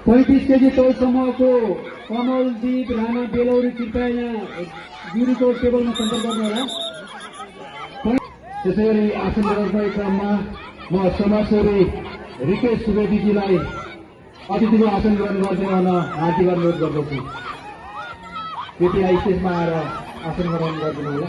पैंतीस केजी तौल समूहको कमलदीप राणा बेलौरी कृपया यहाँ जुरीको टेबलमा सम्पर्क गर्नुहोला। त्यसै गरी आसन ग्रहण गर्ने क्रममा म समाजसेवी रिकेश सुवेदीजीलाई अतिथिको आसन ग्रहण गर्दै गर्न हार्दिक अनुरोध गर्दछु। कृपया स्टेजमा आएर आसन ग्रहण गरिदिनु होला।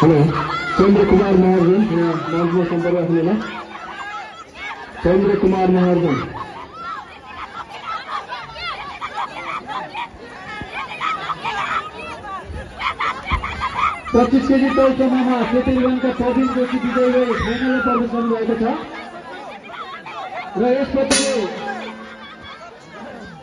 हेलो, चंद्र कुमार महार्जन मंच संपर्क रखने चंद्र कुमार महार्जन। पच्चीस केजी तौल समूहमा सेतीगञ्जका प्रवीण जोशी विजयी फाइनलमा प्रवेश गर्नुभएको छ र यसपछि